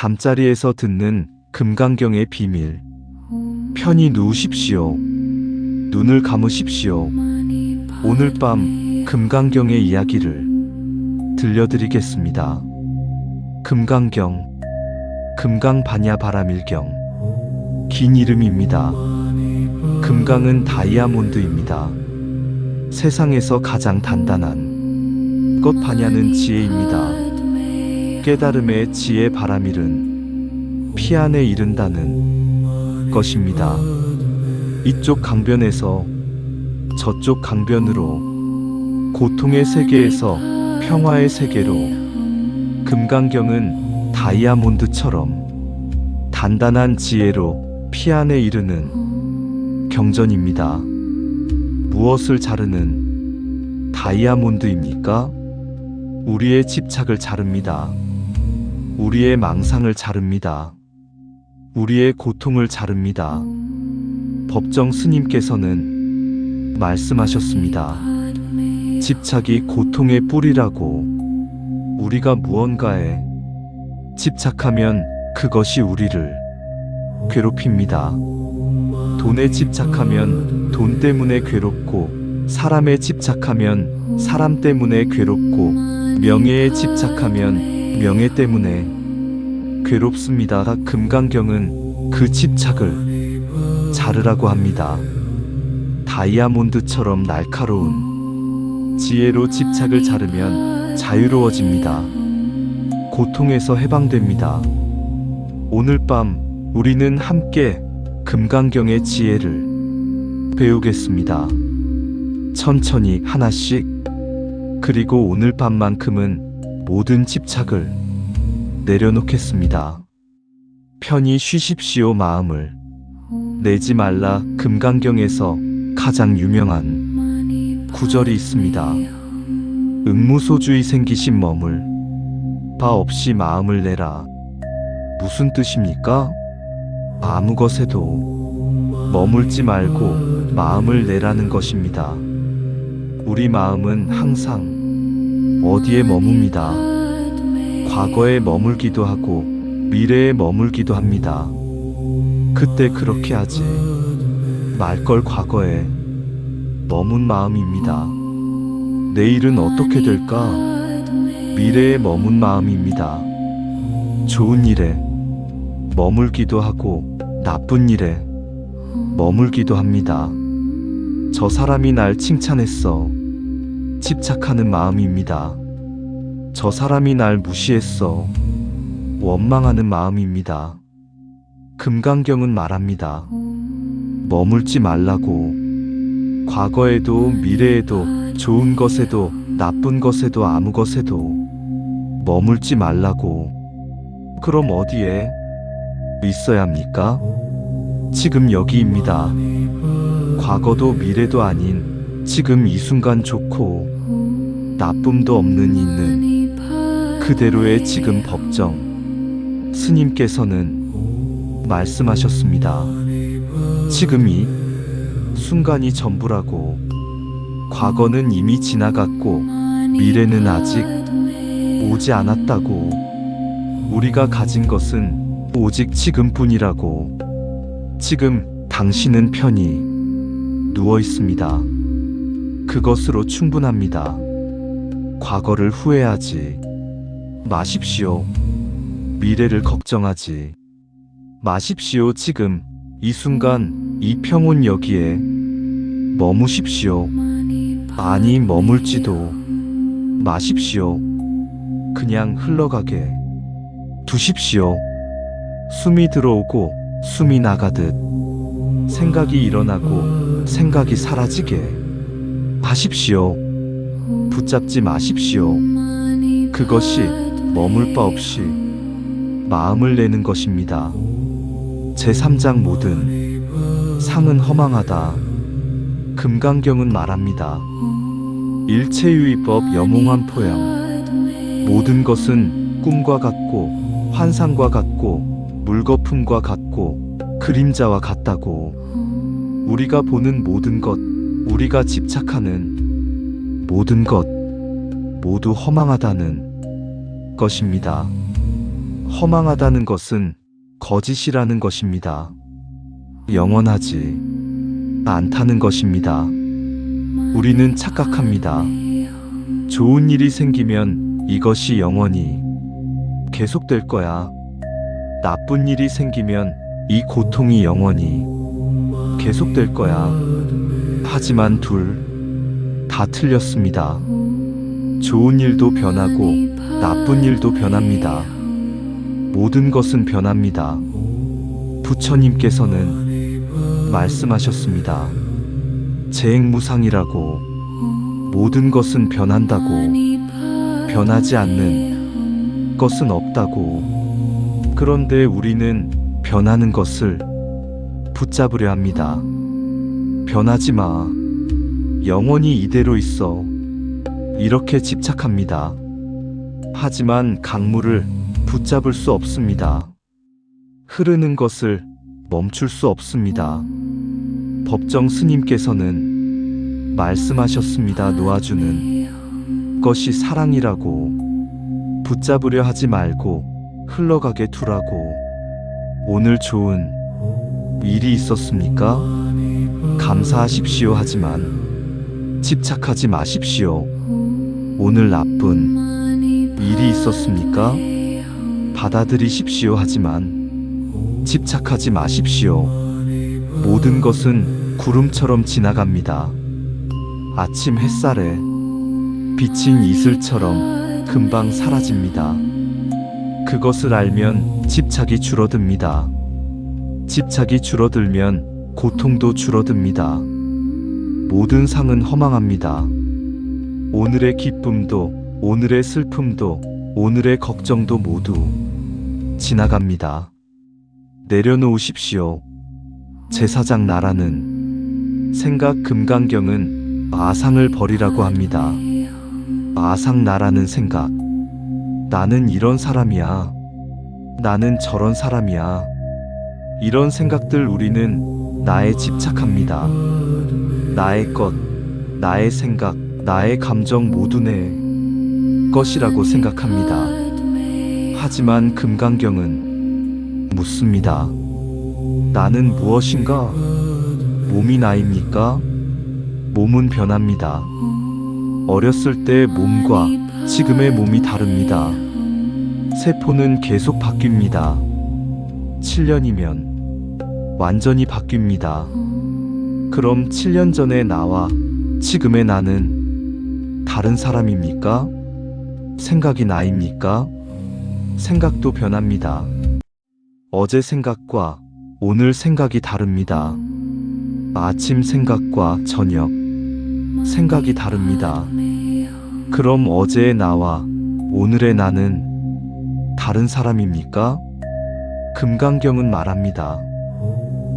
잠자리에서 듣는 금강경의 비밀. 편히 누우십시오. 눈을 감으십시오. 오늘 밤 금강경의 이야기를 들려드리겠습니다. 금강경, 금강반야바라밀경. 긴 이름입니다. 금강은 다이아몬드입니다. 세상에서 가장 단단한 것. 반야는 지혜입니다. 깨달음의 지혜. 바라밀은 피 안에 이른다는 것입니다. 이쪽 강변에서 저쪽 강변으로, 고통의 세계에서 평화의 세계로, 금강경은 다이아몬드처럼 단단한 지혜로 피 안에 이르는 경전입니다. 무엇을 자르는 다이아몬드입니까? 우리의 집착을 자릅니다. 우리의 망상을 자릅니다. 우리의 고통을 자릅니다. 법정 스님께서는 말씀하셨습니다. 집착이 고통의 뿌리라고. 우리가 무언가에 집착하면 그것이 우리를 괴롭힙니다. 돈에 집착하면 돈 때문에 괴롭고, 사람에 집착하면 사람 때문에 괴롭고, 명예에 집착하면 명예 때문에 괴롭습니다. 금강경은 그 집착을 자르라고 합니다. 다이아몬드처럼 날카로운 지혜로 집착을 자르면 자유로워집니다. 고통에서 해방됩니다. 오늘 밤 우리는 함께 금강경의 지혜를 배우겠습니다. 천천히 하나씩. 그리고 오늘 밤만큼은 모든 집착을 내려놓겠습니다. 편히 쉬십시오. 마음을 내지 말라. 금강경에서 가장 유명한 구절이 있습니다. 응무소주의 생기신 머물 바 없이 마음을 내라. 무슨 뜻입니까? 아무 것에도 머물지 말고 마음을 내라는 것입니다. 우리 마음은 항상 어디에 머뭅니다. 과거에 머물기도 하고 미래에 머물기도 합니다. 그때 그렇게 하지 말 걸. 과거에 머문 마음입니다. 내일은 어떻게 될까? 미래에 머문 마음입니다. 좋은 일에 머물기도 하고 나쁜 일에 머물기도 합니다. 저 사람이 날 칭찬했어. 집착하는 마음입니다. 저 사람이 날 무시했어. 원망하는 마음입니다. 금강경은 말합니다. 머물지 말라고. 과거에도 미래에도 좋은 것에도 나쁜 것에도 아무 것에도 머물지 말라고. 그럼 어디에 있어야 합니까? 지금 여기입니다. 과거도 미래도 아닌 지금 이 순간, 좋고 나쁨도 없는 있는 그대로의 지금. 법정 스님께서는 말씀하셨습니다. 지금 이 순간이 전부라고. 과거는 이미 지나갔고 미래는 아직 오지 않았다고. 우리가 가진 것은 오직 지금뿐이라고. 지금 당신은 편히 누워 있습니다. 그것으로 충분합니다. 과거를 후회하지 마십시오. 미래를 걱정하지 마십시오. 지금 이 순간 이 평온 여기에 머무십시오. 아니, 머물지도 마십시오. 그냥 흘러가게 두십시오. 숨이 들어오고 숨이 나가듯 생각이 일어나고 생각이 사라지게 하십시오. 붙잡지 마십시오. 그것이 머물 바 없이 마음을 내는 것입니다. 제3장 모든 상은 허망하다. 금강경은 말합니다. 일체유의법 영웅한 포양. 모든 것은 꿈과 같고 환상과 같고 물거품과 같고 그림자와 같다고. 우리가 보는 모든 것, 우리가 집착하는 모든 것 모두 허망하다는 것입니다. 허망하다는 것은 거짓이라는 것입니다. 영원하지 않다는 것입니다. 우리는 착각합니다. 좋은 일이 생기면 이것이 영원히 계속될 거야. 나쁜 일이 생기면 이 고통이 영원히 계속될 거야. 하지만 둘 다 틀렸습니다. 좋은 일도 변하고 나쁜 일도 변합니다. 모든 것은 변합니다. 부처님께서는 말씀하셨습니다. 재행무상이라고. 모든 것은 변한다고. 변하지 않는 것은 없다고. 그런데 우리는 변하는 것을 붙잡으려 합니다. 변하지 마. 영원히 이대로 있어. 이렇게 집착합니다. 하지만 강물을 붙잡을 수 없습니다. 흐르는 것을 멈출 수 없습니다. 법정 스님께서는 말씀하셨습니다. 놓아주는 것이 사랑이라고. 붙잡으려 하지 말고 흘러가게 두라고. 오늘 좋은 일이 있었습니까? 감사하십시오. 하지만 집착하지 마십시오. 오늘 나쁜 일이 있었습니까? 받아들이십시오. 하지만 집착하지 마십시오. 모든 것은 구름처럼 지나갑니다. 아침 햇살에 비친 이슬처럼 금방 사라집니다. 그것을 알면 집착이 줄어듭니다. 집착이 줄어들면 고통도 줄어듭니다. 모든 상은 허망합니다. 오늘의 기쁨도, 오늘의 슬픔도, 오늘의 걱정도 모두 지나갑니다. 내려놓으십시오. 제사장 나라는 생각. 금강경은 아상을 버리라고 합니다. 아상 나라는 생각. 나는 이런 사람이야. 나는 저런 사람이야. 이런 생각들. 우리는 나에 집착합니다. 나의 것, 나의 생각, 나의 감정 모두 내 것이라고 생각합니다. 하지만 금강경은 묻습니다. 나는 무엇인가? 몸이 나입니까? 몸은 변합니다. 어렸을 때의 몸과 지금의 몸이 다릅니다. 세포는 계속 바뀝니다. 7년이면 완전히 바뀝니다. 그럼 7년 전의 나와 지금의 나는 다른 사람입니까? 생각이 나입니까? 생각도 변합니다. 어제 생각과 오늘 생각이 다릅니다. 아침 생각과 저녁 생각이 다릅니다. 그럼 어제의 나와 오늘의 나는 다른 사람입니까? 금강경은 말합니다.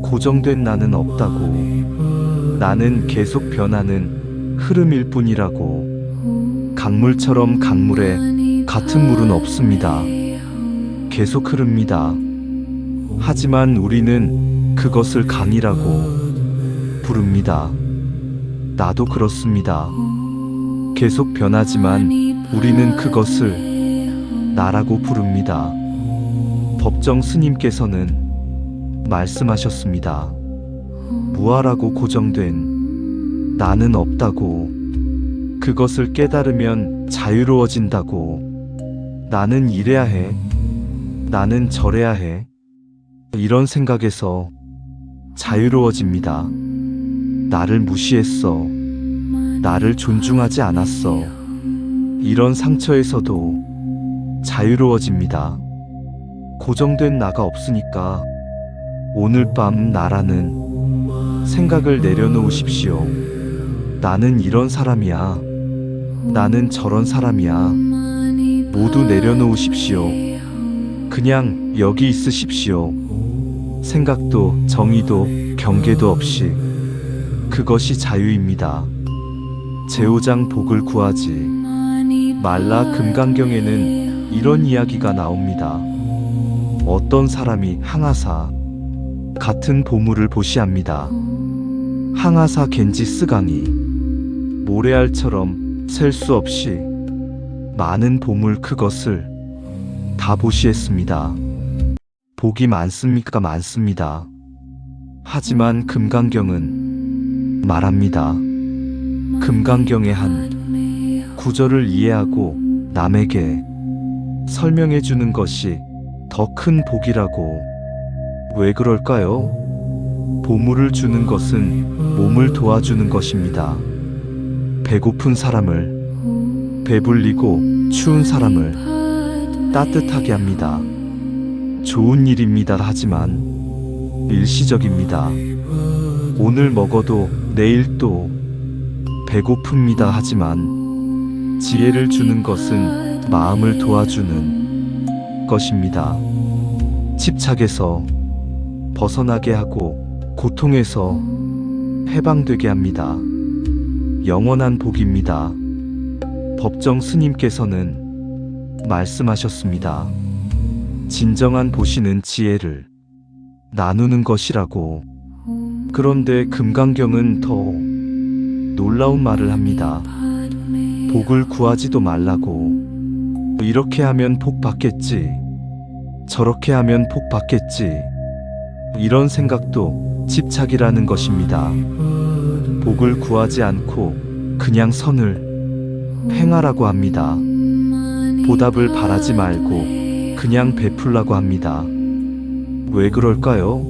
고정된 나는 없다고. 나는 계속 변하는 흐름일 뿐이라고. 강물처럼 강물에 같은 물은 없습니다. 계속 흐릅니다. 하지만 우리는 그것을 강이라고 부릅니다. 나도 그렇습니다. 계속 변하지만 우리는 그것을 나라고 부릅니다. 법정 스님께서는 말씀하셨습니다. 무아라고 고정된 나는 없다고. 그것을 깨달으면 자유로워진다고. 나는 이래야 해. 나는 저래야 해. 이런 생각에서 자유로워집니다. 나를 무시했어. 나를 존중하지 않았어. 이런 상처에서도 자유로워집니다. 고정된 나가 없으니까 오늘 밤 나라는 생각을 내려놓으십시오. 나는 이런 사람이야. 나는 저런 사람이야. 모두 내려놓으십시오. 그냥 여기 있으십시오. 생각도 정의도 경계도 없이. 그것이 자유입니다. 제오장 복을 구하지 말라. 금강경에는 이런 이야기가 나옵니다. 어떤 사람이 항아사 같은 보물을 보시합니다. 항아사 겐지 스강이 모래알처럼 셀 수 없이 많은 보물. 그것을 다 보시했습니다. 복이 많습니까? 많습니다. 하지만 금강경은 말합니다. 금강경의 한 구절을 이해하고 남에게 설명해 주는 것이 더 큰 복이라고. 왜 그럴까요? 보물을 주는 것은 몸을 도와주는 것입니다. 배고픈 사람을 배불리고 추운 사람을 따뜻하게 합니다. 좋은 일입니다. 하지만 일시적입니다. 오늘 먹어도 내일 또 배고픕니다. 하지만 지혜를 주는 것은 마음을 도와주는 것입니다. 집착에서 벗어나게 하고 고통에서 해방되게 합니다. 영원한 복입니다. 법정 스님께서는 말씀하셨습니다. 진정한 보시는 지혜를 나누는 것이라고. 그런데 금강경은 더 놀라운 말을 합니다. 복을 구하지도 말라고. 이렇게 하면 복 받겠지. 저렇게 하면 복 받겠지. 이런 생각도 집착이라는 것입니다. 복을 구하지 않고 그냥 선을 행하라고 합니다. 보답을 바라지 말고 그냥 베풀라고 합니다. 왜 그럴까요?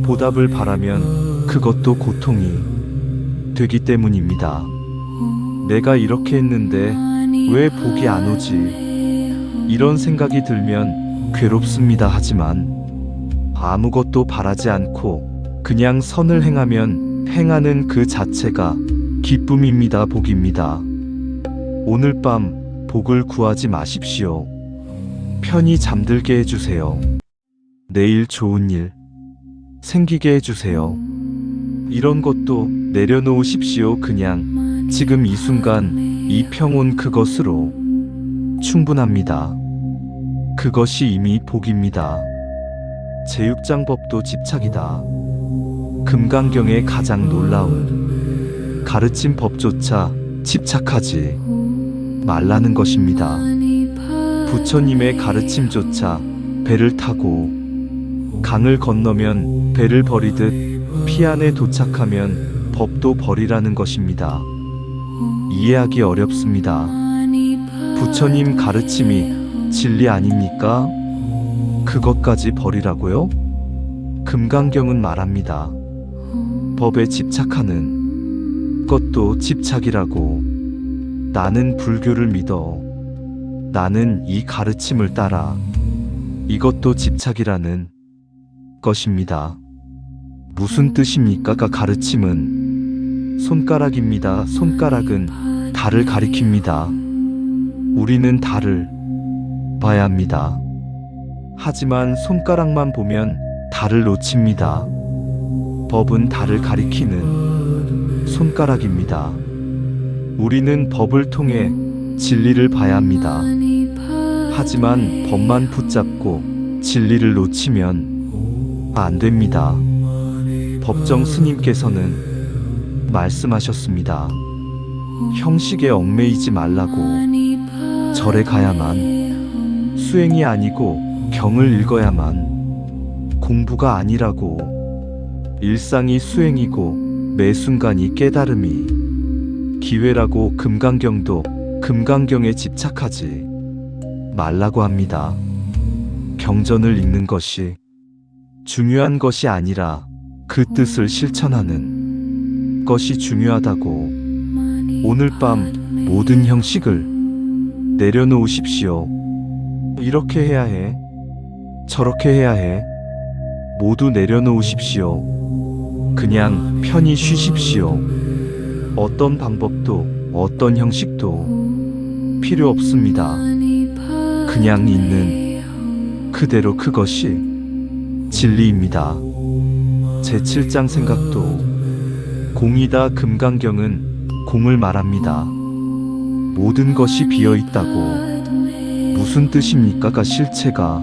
보답을 바라면 그것도 고통이 되기 때문입니다. 내가 이렇게 했는데 왜 복이 안 오지? 이런 생각이 들면 괴롭습니다. 하지만 아무것도 바라지 않고 그냥 선을 행하면 행하는 그 자체가 기쁨입니다. 복입니다. 오늘 밤 복을 구하지 마십시오. 편히 잠들게 해주세요. 내일 좋은 일 생기게 해주세요. 이런 것도 내려놓으십시오. 그냥 지금 이 순간 이 평온 그것으로 충분합니다. 그것이 이미 복입니다. 제6장법도 집착이다. 금강경의 가장 놀라운 가르침 법조차 집착하지 말라는 것입니다. 부처님의 가르침조차 배를 타고 강을 건너면 배를 버리듯 피 안에 도착하면 법도 버리라는 것입니다. 이해하기 어렵습니다. 부처님 가르침이 진리 아닙니까? 그것까지 버리라고요? 금강경은 말합니다. 법에 집착하는 것도 집착이라고. 나는 불교를 믿어. 나는 이 가르침을 따라. 이것도 집착이라는 것입니다. 무슨 뜻입니까? 가르침은 손가락입니다. 손가락은 달을 가리킵니다. 우리는 달을 봐야 합니다. 하지만 손가락만 보면 달을 놓칩니다. 법은 달을 가리키는 손가락입니다. 우리는 법을 통해 진리를 봐야 합니다. 하지만 법만 붙잡고 진리를 놓치면 안 됩니다. 법정 스님께서는 말씀하셨습니다. 형식에 얽매이지 말라고. 절에 가야만, 수행이 아니고 경을 읽어야만 공부가 아니라고. 일상이 수행이고 매 순간이 깨달음이 기회라고. 금강경도 금강경에 집착하지 말라고 합니다. 경전을 읽는 것이 중요한 것이 아니라 그 뜻을 실천하는 것이 중요하다고. 오늘 밤 모든 형식을 내려놓으십시오. 이렇게 해야 해. 저렇게 해야 해. 모두 내려놓으십시오. 그냥 편히 쉬십시오. 어떤 방법도 어떤 형식도 필요 없습니다. 그냥 있는 그대로 그것이 진리입니다. 제7장 생각도 공이다. 금강경은 공을 말합니다. 모든 것이 비어있다고. 무슨 뜻입니까? 실체가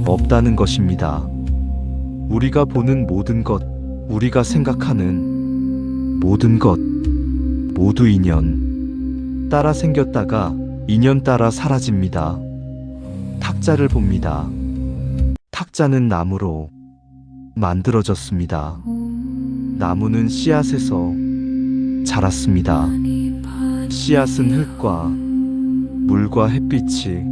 없다는 것입니다. 우리가 보는 모든 것, 우리가 생각하는 모든 것 모두 인연 따라 생겼다가 인연 따라 사라집니다. 탁자를 봅니다. 탁자는 나무로 만들어졌습니다. 나무는 씨앗에서 자랐습니다. 씨앗은 흙과 물과 햇빛이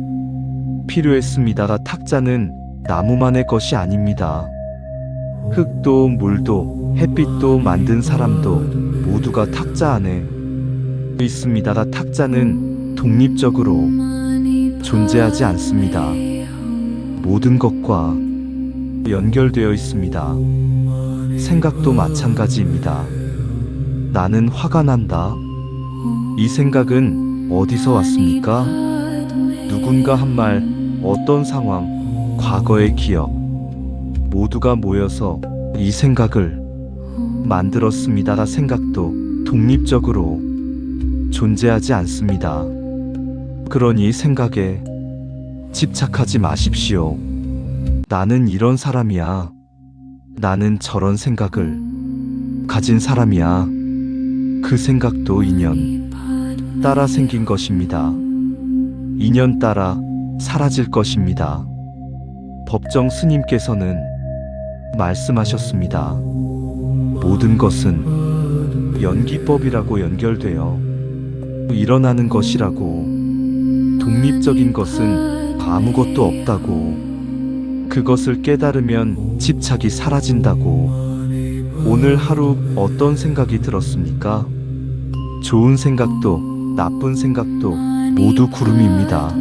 필요했습니다가 탁자는 나무만의 것이 아닙니다. 흙도 물도 햇빛도 만든 사람도 모두가 탁자 안에 있습니다가 탁자는 독립적으로 존재하지 않습니다. 모든 것과 연결되어 있습니다. 생각도 마찬가지입니다. 나는 화가 난다. 이 생각은 어디서 왔습니까? 누군가 한 말, 어떤 상황, 과거의 기억, 모두가 모여서 이 생각을 만들었습니다가 생각도 독립적으로 존재하지 않습니다. 그러니 생각에 집착하지 마십시오. 나는 이런 사람이야. 나는 저런 생각을 가진 사람이야. 그 생각도 인연 따라 생긴 것입니다. 인연 따라 사라질 것입니다. 법정 스님께서는 말씀하셨습니다. 모든 것은 연기법이라고 연결되어 일어나는 것이라고, 독립적인 것은 아무것도 없다고, 그것을 깨달으면 집착이 사라진다고. 오늘 하루 어떤 생각이 들었습니까? 좋은 생각도 나쁜 생각도 모두 구름입니다.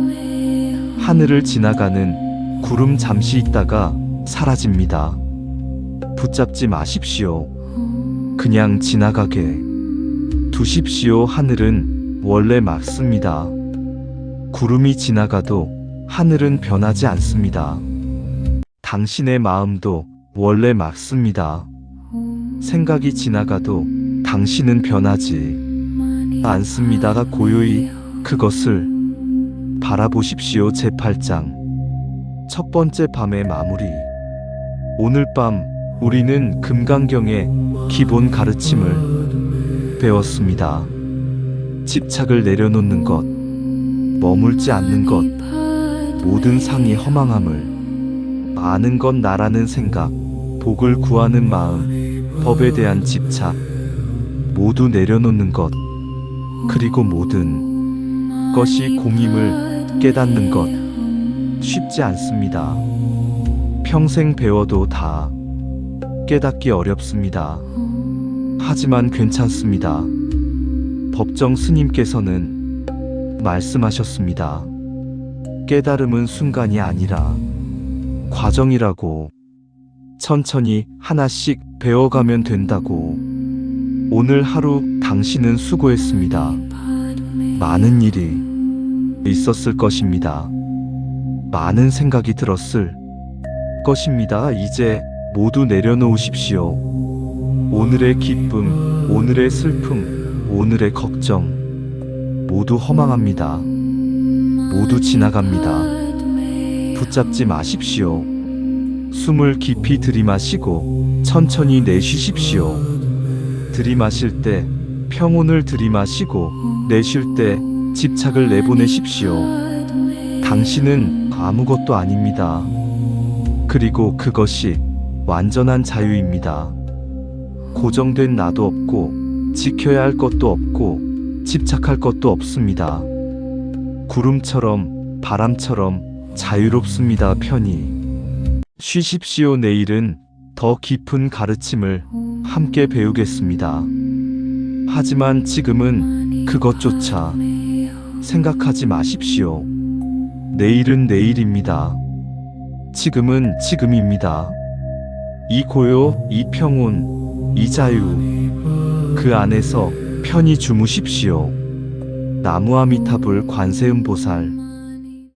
하늘을 지나가는 구름 잠시 있다가 사라집니다. 붙잡지 마십시오. 그냥 지나가게 두십시오. 하늘은 원래 맑습니다. 구름이 지나가도 하늘은 변하지 않습니다. 당신의 마음도 원래 맑습니다. 생각이 지나가도 당신은 변하지 않습니다가 고요히 그것을 바라보십시오. 제8장 첫 번째 밤의 마무리. 오늘 밤 우리는 금강경의 기본 가르침을 배웠습니다. 집착을 내려놓는 것, 머물지 않는 것, 모든 상이 허망함을 아는 것, 나라는 생각, 복을 구하는 마음, 법에 대한 집착, 모두 내려놓는 것, 그리고 모든 것이 공임을 깨닫는 것. 쉽지 않습니다. 평생 배워도 다 깨닫기 어렵습니다. 하지만 괜찮습니다. 법정 스님께서는 말씀하셨습니다. 깨달음은 순간이 아니라 과정이라고. 천천히 하나씩 배워가면 된다고. 오늘 하루 당신은 수고했습니다. 많은 일이 있었을 것입니다. 많은 생각이 들었을 것입니다. 이제 모두 내려놓으십시오. 오늘의 기쁨, 오늘의 슬픔, 오늘의 걱정 모두 허망합니다. 모두 지나갑니다. 붙잡지 마십시오. 숨을 깊이 들이마시고 천천히 내쉬십시오. 들이마실 때 평온을 들이마시고 내쉴 때 집착을 내보내십시오. 당신은 아무것도 아닙니다. 그리고 그것이 완전한 자유입니다. 고정된 나도 없고 지켜야 할 것도 없고 집착할 것도 없습니다. 구름처럼 바람처럼 자유롭습니다. 편히 쉬십시오. 내일은 더 깊은 가르침을 함께 배우겠습니다. 하지만 지금은 그것조차 생각하지 마십시오. 내일은 내일입니다. 지금은 지금입니다. 이 고요, 이 평온, 이 자유, 그 안에서 편히 주무십시오. 나무아미타불 관세음보살